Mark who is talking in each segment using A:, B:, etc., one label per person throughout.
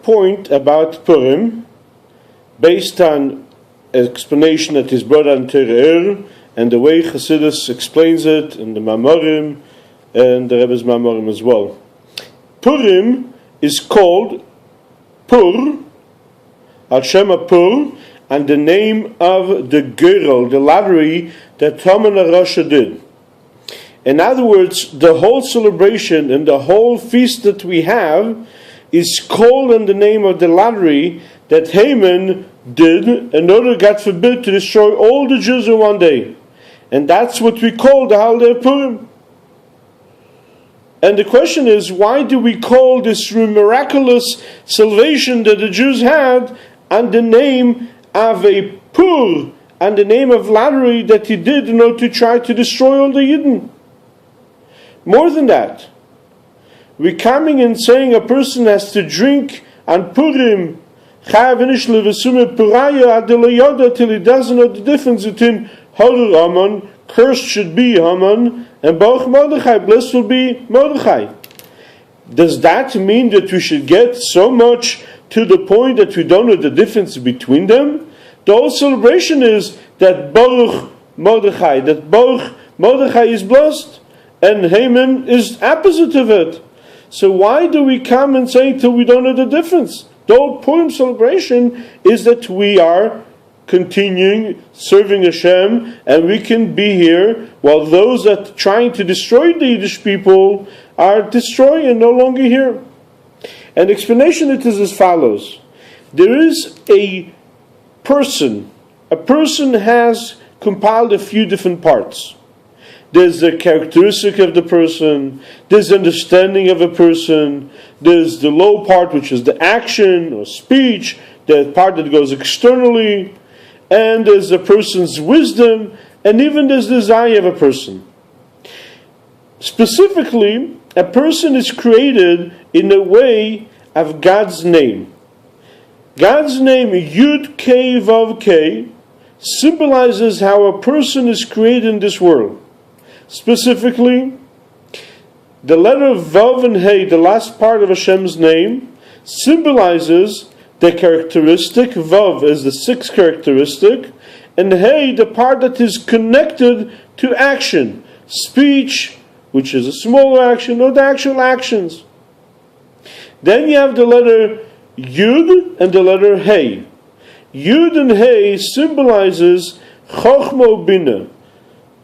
A: point about Purim, based on explanation that is brought on Torah, and the way Chassidus explains it in the Mamorim and the Rebbe's Mamorim as well. Purim is called Pur, Al Shema Pur, and the name of the girl, the lottery that Haman HaRasha did. In other words, the whole celebration and the whole feast that we have is called in the name of the lottery that Haman did in order, God forbid, to destroy all the Jews in one day. And that's what we call the holiday of Purim. And the question is, why do we call this miraculous salvation that the Jews had on the name of a Pur, and the name of lottery that he did in order to try to destroy all the Yidden? More than that, we're coming and saying a person has to drink on Purim till he doesn't know the difference between Horur Haman, cursed should be Haman, and Baruch Mordechai, blessed will be Mordechai. Does that mean that we should get so much to the point that we don't know the difference between them? The whole celebration is that Baruch Mordechai, is blessed, and Haman is opposite of it. So why do we come and say till we don't know the difference? The whole Purim celebration is that we are continuing serving Hashem, and we can be here while those that are trying to destroy the Yiddish people are destroyed and no longer here. And the explanation it is as follows. There is a person has compiled a few different parts. There's the characteristic of the person, there's the understanding of a person, there's the low part, which is the action or speech, the part that goes externally, and there's a person's wisdom, and even there's the desire of a person. Specifically, a person is created in the way of God's name. God's name, Yud Kei Vav Kei, symbolizes how a person is created in this world. Specifically, the letter Vav and Hey, the last part of Hashem's name, symbolizes the characteristic. Vav is the sixth characteristic, and Hey, the part that is connected to action, speech, which is a smaller action, or the actual actions. Then you have the letter Yud and the letter Hey. Yud and Hey symbolizes Chochma Bina,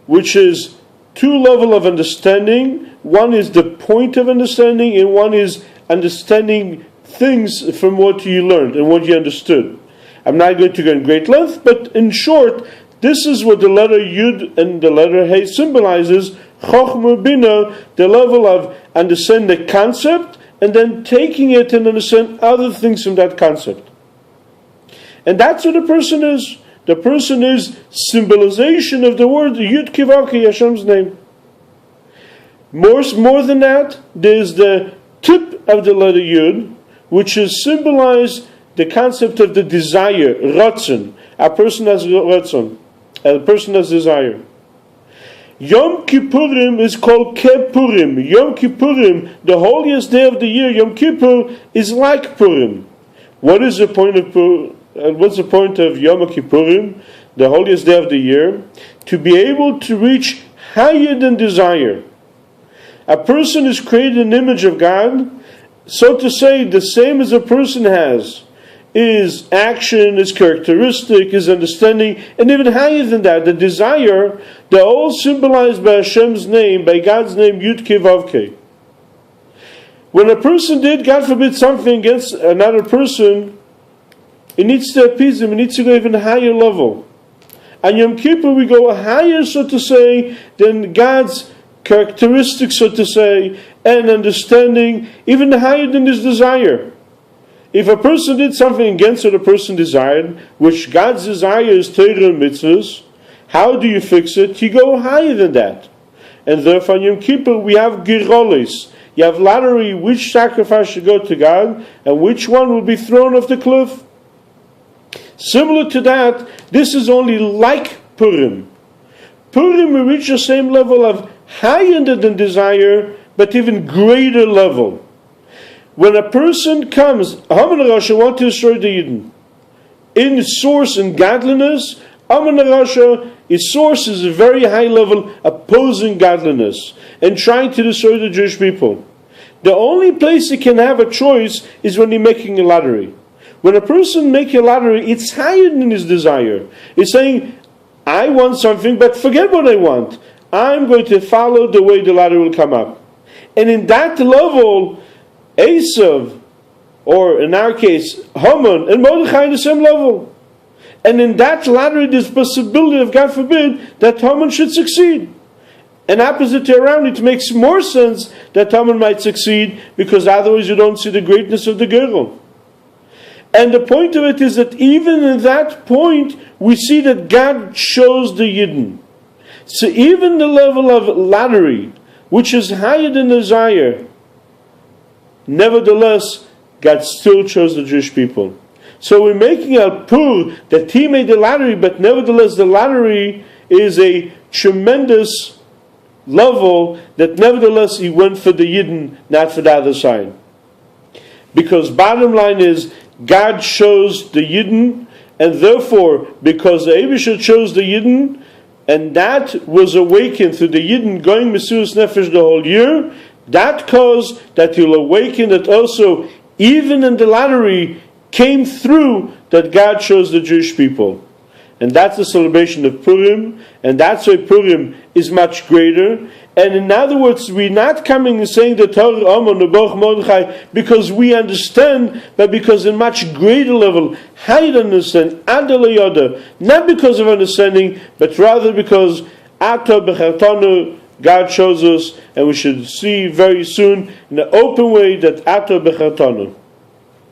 A: which is two levels of understanding. One is the point of understanding, and one is understanding things from what you learned and what you understood. I'm not going to go in great length, but in short, this is what the letter Yud and the letter Hey symbolizes. Chochma Bina, the level of understanding the concept, and then taking it and understand other things from that concept. And that's what a person is. The person is symbolization of the word Yud Kivaki, Hashem's name. More than that, there's the tip of the letter Yud, which is symbolized the concept of the desire, Ratzon. A person has Ratzon. A person has desire. Yom Kippurim is called Kepurim. Yom Kippurim, the holiest day of the year, Yom Kippur, is like Purim. What is the point of Purim? What's the point of Yom Kippurim, the holiest day of the year? To be able to reach higher than desire. A person is created in the image of God, so to say, the same as a person has is action, is characteristic, is understanding, and even higher than that, the desire, they're all symbolized by Hashem's name, by God's name, Yud Kei Vav Kei. When a person did, God forbid, something against another person, it needs to appease him, it needs to go even higher level. On Yom Kippur, we go higher, so to say, than God's characteristics, so to say, and understanding, even higher than his desire. If a person did something against what a person desired, which God's desire is Torah and mitzvahs, how do you fix it? You go higher than that. And therefore on Yom Kippur we have girolis. You have lottery, which sacrifice should go to God, and which one will be thrown off the cliff. Similar to that, this is only like Purim. Purim we reach the same level of higher than desire, but even greater level. when a person comes, Haman Rasha want to destroy the Yidden. In source and godliness, Haman Rasha, its source is a very high level opposing godliness and trying to destroy the Jewish people. The only place he can have a choice is when he's making a lottery. When a person makes a lottery, it's higher than his desire. It's saying, I want something, but forget what I want. I'm going to follow the way the lottery will come up. And in that level, Esav, or in our case, Haman and Mordechai in the same level. And in that lottery, there's possibility of, God forbid, that Haman should succeed. And opposite to around, it makes more sense that Haman might succeed, because otherwise you don't see the greatness of the girl. And the point of it is that even in that point, we see that God chose the Yidden. So even the level of lottery, which is higher than desire, nevertheless, God still chose the Jewish people. So we're making a pur that he made the lottery, but nevertheless the lottery is a tremendous level that nevertheless he went for the Yidden, not for the other side. Because bottom line is, God chose the Yidden, and therefore, because the Eibusha chose the Yidden, and that was awakened through the Yidden going Mesiras Nefesh the whole year, that caused that he'll awaken that also, even in the lottery, came through that God chose the Jewish people. And that's the celebration of Purim, and that's why Purim is much greater. And in other words, we're not coming and saying the Torah Amon Nebuch Mordechai because we understand, but because in much greater level, higher understand, Adel Yoda, not because of understanding, but rather because Ato Bechartanu, God shows us, and we should see very soon in an open way that Ato Bechartanu.